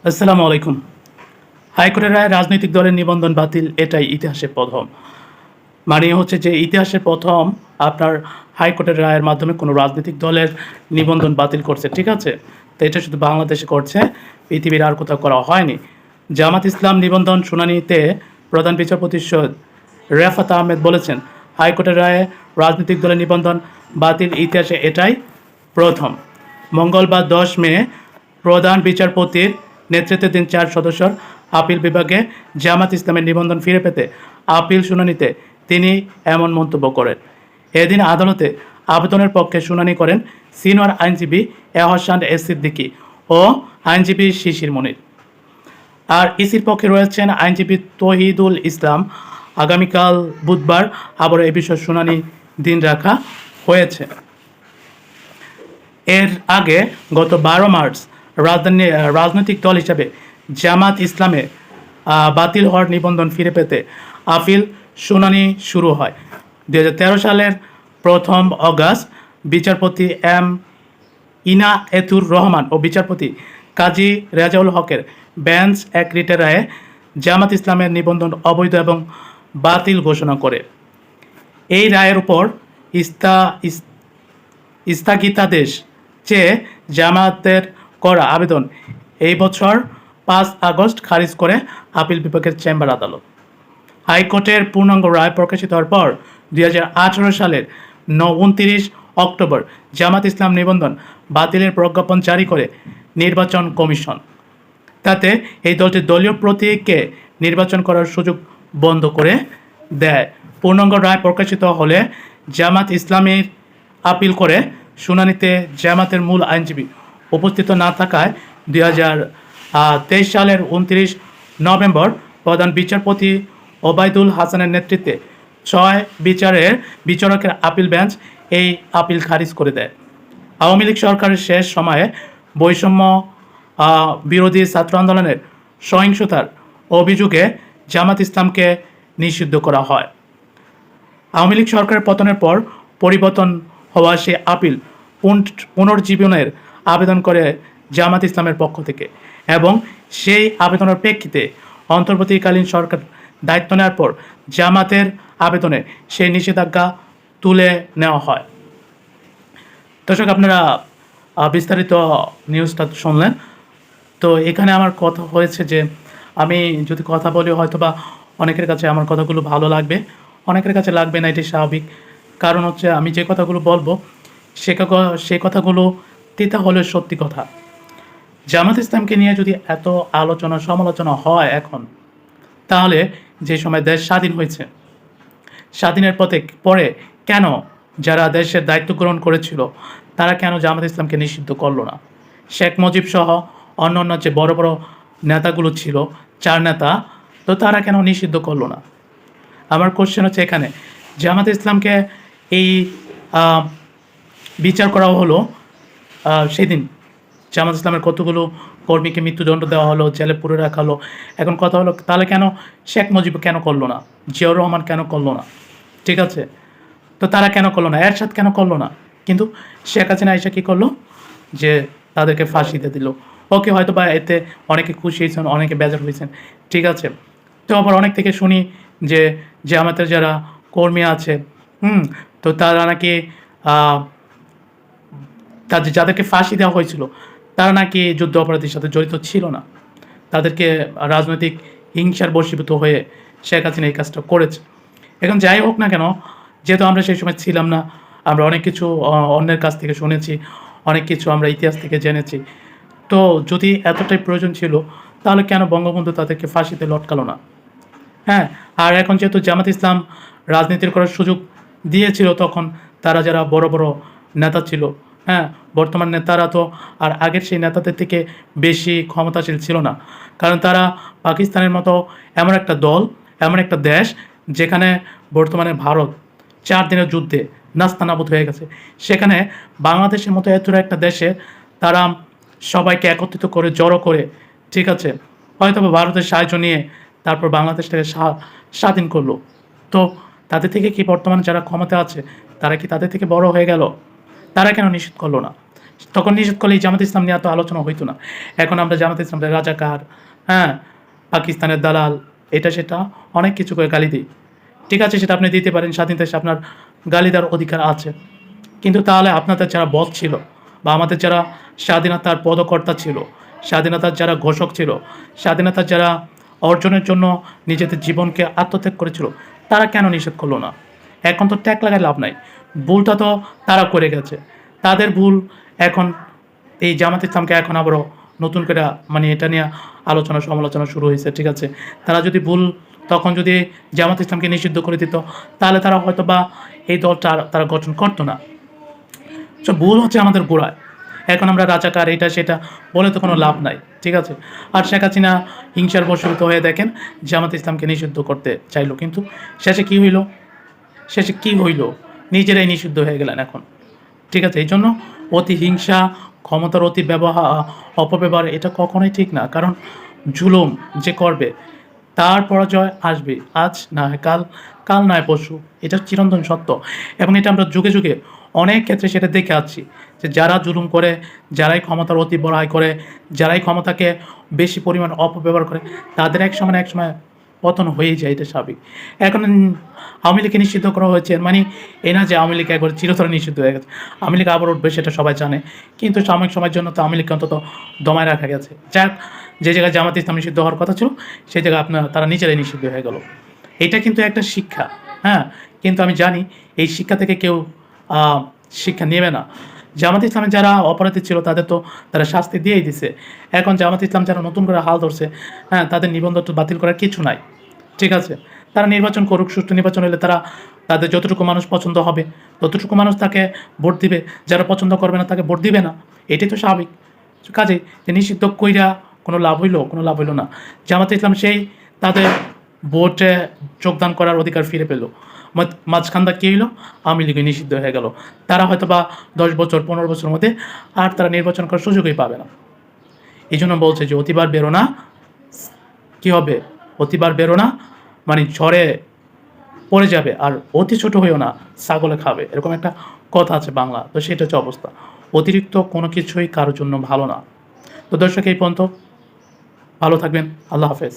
আসসালামু আলাইকুম। হাইকোর্টের রায়ে রাজনৈতিক দলের নিবন্ধন বাতিল, এটাই ইতিহাসে প্রথম। মানে হচ্ছে যে ইতিহাসে প্রথম আপনার হাইকোর্টের রায়ের মাধ্যমে কোনো রাজনৈতিক দলের নিবন্ধন বাতিল করছে, ঠিক আছে? তো এটা শুধু বাংলাদেশে করছে, পৃথিবীর আর কোথাও করা হয়নি। জামাত ইসলাম নিবন্ধন শুনানিতে প্রধান বিচারপতি সৈয়দ রেফাত আহমেদ বলেছেন, হাইকোর্টের রায়ে রাজনৈতিক দলের নিবন্ধন বাতিল ইতিহাসে এটাই প্রথম। মঙ্গলবার 10 মে প্রধান বিচারপতির নেতৃত্বাধীন 4 সদস্যর আপিল বিভাগে জামাত ইসলামের নিবন্ধন ফিরে পেতে আপিল শুনানিতে তিনি এমন মন্তব্য করেন। এদিন আদালতে আবেদনের পক্ষে শুনানি করেন সিনিয়র আইনজীবী এহসান এস সিদ্দিকী ও আইনজীবী শিশির মনির। আর ইসির পক্ষে রয়েছেন আইনজীবী তৌহিদুল ইসলাম। আগামীকাল বুধবার আবার এ বিষয়ে শুনানি দিন রাখা হয়েছে। এর আগে গত 12 মার্চ রাজনৈতিক দল হিসাবে জামাত ইসলামে বাতিল হওয়ার নিবন্ধন ফিরে পেতে আপিল শুনানি শুরু হয়। 2013 সালের 1 অগাস্ট বিচারপতি এম ইনায়েতুর রহমান ও বিচারপতি কাজী রেজাউল হকের বেঞ্চ এক রিটের রায়ে জামাত ইসলামের নিবন্ধন অবৈধ এবং বাতিল ঘোষণা করে। এই রায়ের উপর স্থগিতাদেশ চেয়ে জামাতের করা আবেদন এই বছর 5 আগস্ট খারিজ করে আপিল বিভাগের চেম্বার আদালত। হাইকোর্টের পূর্ণাঙ্গ রায় প্রকাশিত হওয়ার পর 2018 সালের 29 অক্টোবর জামাত ইসলাম নিবন্ধন বাতিলের প্রজ্ঞাপন জারি করে নির্বাচন কমিশন। তাতে এই দলটি দলীয় প্রতীককে নির্বাচন করার সুযোগ বন্ধ করে দেয়। পূর্ণাঙ্গ রায় প্রকাশিত হলে জামাত ইসলামের আপিল করে শুনানিতে জামাতের মূল আইনজীবী উপস্থিত না থাকায় 2023 সালের 29 নভেম্বর প্রধান বিচারপতি ওবায়দুল হাসানের নেতৃত্বে 6 বিচারকের আপিল বেঞ্চ এই আপিল খারিজ করে দেয়। আওয়ামী লীগ সরকারের শেষ সময়ে বৈষম্য বিরোধী ছাত্র আন্দোলনের সহিংসতার অভিযোগে জামাত ইসলামকে নিষিদ্ধ করা হয়। আওয়ামী লীগ সরকারের পতনের পর পরিবর্তন হওয়া সে আপিল পুনর্জীবনের আবেদন করে জামাত ইসলামের পক্ষ থেকে এবং সেই আবেদনের প্রেক্ষিতে অন্তর্বর্তীকালীন সরকার দায়িত্ব নেওয়ার পর জামাতের আবেদনে সেই নিষেধাজ্ঞা তুলে নেওয়া হয়। দর্শক, আপনারা বিস্তারিত নিউজটা শুনলেন। তো এখানে আমার কথা হয়েছে যে আমি যদি কথা বলি হয়তো বা অনেকের কাছে আমার কথাগুলো ভালো লাগবে, অনেকের কাছে লাগবে না, এটি স্বাভাবিক। কারণ হচ্ছে আমি যে কথাগুলো বলবো সে কথাগুলো তিতা হলে সত্যি কথা। জামাত ইসলামকে নিয়ে যদি এত আলোচনা সমালোচনা হয় এখন, তাহলে যে সময় দেশ স্বাধীন হয়েছে, স্বাধীনের পরে কেন যারা দেশের দায়িত্ব গ্রহণ করেছিল তারা কেন জামাত ইসলামকে নিষিদ্ধ করলো না? শেখ মুজিব সহ অন্য যে বড় বড় নেতাগুলো ছিল, 4 নেতা, তো তারা কেন নিষিদ্ধ করলো না? আমার কোশ্চেন হচ্ছে এখানে জামাত ইসলামকে এই বিচার করা হলো সেদিন জামাত ইসলামের কতগুলো কর্মীকে মৃত্যুদণ্ড দেওয়া হলো, জেলে পুরে রাখা হলো। এখন কথা হলো তাহলে কেন শেখ মুজিব কেন করলো না, জিয়াউর রহমান কেন করলো না? ঠিক আছে, তো তারা কেন করলো না, এরশাদ কেন করলো না? কিন্তু শেখ হাসিনা এসে কী করলো, যে তাদেরকে ফাঁসিতে দিল। ওকে, হয়তো বা এতে অনেকে খুশি হয়েছেন, অনেকে বেজার হয়েছেন, ঠিক আছে। তো আবার অনেক থেকে শুনি যে জামাতের যারা কর্মী আছে, তো তারা নাকি যাদেরকে ফাঁসি দেওয়া হয়েছিল তারা নাকি যুদ্ধ অপরাধীর সাথে জড়িত ছিল না, তাদেরকে রাজনৈতিক হিংসার বশীভূত হয়ে শেখ হাসিনা এই কাজটা করেছে। এখন যাই হোক না কেন, যেহেতু আমরা সেই সময় ছিলাম না, আমরা অনেক কিছু অন্যের কাছ থেকে শুনেছি, অনেক কিছু আমরা ইতিহাস থেকে জেনেছি। তো যদি এতটাই প্রয়োজন ছিল তাহলে কেন বঙ্গবন্ধু তাদেরকে ফাঁসিতে লটকালো না? হ্যাঁ, আর এখন যেহেতু জামাত ইসলাম রাজনীতির করার সুযোগ দিয়েছিল, তখন তারা যারা বড় বড় নেতা ছিল, হ্যাঁ, বর্তমান নেতারা তো আর আগের সেই নেতাদের থেকে বেশি ক্ষমতাশীল ছিল না। কারণ তারা পাকিস্তানের মতো এমন একটা দল, এমন একটা দেশ যেখানে বর্তমানে ভারত 4 দিনের যুদ্ধে নাস্তানাবুদ হয়ে গেছে, সেখানে বাংলাদেশের মতো এত একটা দেশে তারা সবাইকে একত্রিত করে জড়ো করে, ঠিক আছে, হয়তো ভারতের সাহায্য নিয়ে তারপর বাংলাদেশটাকে স্বাধীন করলো। তো তাদের থেকে কি বর্তমানে যারা ক্ষমতা আছে তারা কি তাদের থেকে বড় হয়ে গেল? তারা কেন নিষিদ্ধ করলো না? তখন নিষেধ করলে এই জামাত ইসলাম নিয়ে এত আলোচনা হইতো না। এখন আমরা জামাত ইসলামকে রাজাকার, হ্যাঁ, পাকিস্তানের দালাল, এটা সেটা অনেক কিছু করে গালি দিই। ঠিক আছে, সেটা আপনি দিতে পারেন, স্বাধীনতা এসে আপনার গালি দেওয়ার অধিকার আছে। কিন্তু তাহলে আপনাদের যারা বস ছিল বা আমাদের যারা স্বাধীনতার পদকর্তা ছিল, স্বাধীনতার যারা ঘোষক ছিল, স্বাধীনতার যারা অর্জনের জন্য নিজেদের জীবনকে আত্মত্যাগ করেছিল, তারা কেন নিষেধ করলো না? এখন তো ট্যাগ লাগায় লাভ নাই, ভুলটা তো তারা করে গেছে। তাদের ভুল এখন এই জামাত ইসলামকে এখন আবারও নতুন করে মানে এটা নিয়ে আলোচনা সমালোচনা শুরু হয়েছে। ঠিক আছে, তারা যদি ভুল তখন যদি জামাত ইসলামকে নিষিদ্ধ করে দিত, তাহলে তারা হয়তো বা এই দলটা তারা গঠন করতো না। তো ভুল হচ্ছে আমাদের গোড়ায়। এখন আমরা রাজাকার এটা সেটা বলে তো কোনো লাভ নাই। ঠিক আছে, আর শেখ হাসিনা হিংসার বশীভূত হয়ে দেখেন জামাত ইসলামকে নিষিদ্ধ করতে চাইলো, কিন্তু শেষে কী হইল? শেষে কী হইল? নিজেরাই নিষিদ্ধ হয়ে গেলেন এখন। ঠিক আছে, এই জন্য অতি হিংসা, ক্ষমতার অতি অপব্যবহার এটা কখনোই ঠিক না। কারণ জুলুম যে করবে তার পরাজয় আসবে, আজ না হয় কাল, কাল না হয় পরশু, এটা চিরন্তন সত্য। এবং এটা আমরা যুগে যুগে অনেক ক্ষেত্রে সেটা দেখে আসছি যে যারা জুলুম করে, যারাই ক্ষমতার অতি বড়াই করে, যারাই ক্ষমতাকে বেশি পরিমাণ অপব্যবহার করে, তাদের এক সময় পতন হয়েই যায়, এটা স্বাভাবিক। এখন আওয়ামী লীগকে নিষিদ্ধ করা হয়েছে, মানে এ না যে আওয়ামী লীগ একবার চিরতরে নিষিদ্ধ হয়ে গেছে। আওয়ামী লীগ আবার উঠবে সেটা সবাই জানে, কিন্তু সাময়িক সময়ের জন্য তো আওয়ামী লীগকে অন্তত দমায় রাখা গেছে। যাক, যে জায়গায় জামাত ইসলাম নিষিদ্ধ হওয়ার কথা ছিল সেই জায়গায় তারা নিজেরাই নিষিদ্ধ হয়ে গেল। এটা কিন্তু একটা শিক্ষা, হ্যাঁ, কিন্তু আমি জানি এই শিক্ষা থেকে কেউ শিক্ষা নেবে না। জামাত ইসলামের যারা অপরাধী ছিল তাদের তো তারা শাস্তি দিয়েই দিছে। এখন জামাত ইসলাম যারা নতুন করে হাল ধরছে, হ্যাঁ, তাদের নিবন্ধন বাতিল করার কিছু নাই। ঠিক আছে, তারা নির্বাচন করুক, সুষ্ঠু নির্বাচন হলে তারা তাদের যতটুকু মানুষ পছন্দ হবে ততটুকু মানুষ তাকে ভোট দিবে, যারা পছন্দ করবে না তাকে ভোট দিবে না, এটাই তো স্বাভাবিক। কাজে যে নিষিদ্ধ কইরা কোনো লাভ হইল না। জামাত ইসলাম সেই তাদের ভোটে যোগদান করার অধিকার ফিরে পেল। মাঝখানটা কী হইলো? আওয়ামী লীগে নিষিদ্ধ হয়ে গেল। তারা হয়তো বা 10 বছর 15 বছরের মধ্যে আর তারা নির্বাচন করার সুযোগই পাবে না। এই জন্য বলছে যে অতিবার বেরো না, কী হবে? অতিবার বেরো না মানে ঝড়ে পড়ে যাবে, আর অতি ছোট হয়েও না, ছাগলে খাবে, এরকম একটা কথা আছে বাংলা। তো সেটা হচ্ছে অবস্থা। অতিরিক্ত কোনো কিছুই কারোর জন্য ভালো না। তো দর্শক, এই পর্যন্ত, ভালো থাকবেন। আল্লাহ হাফেজ।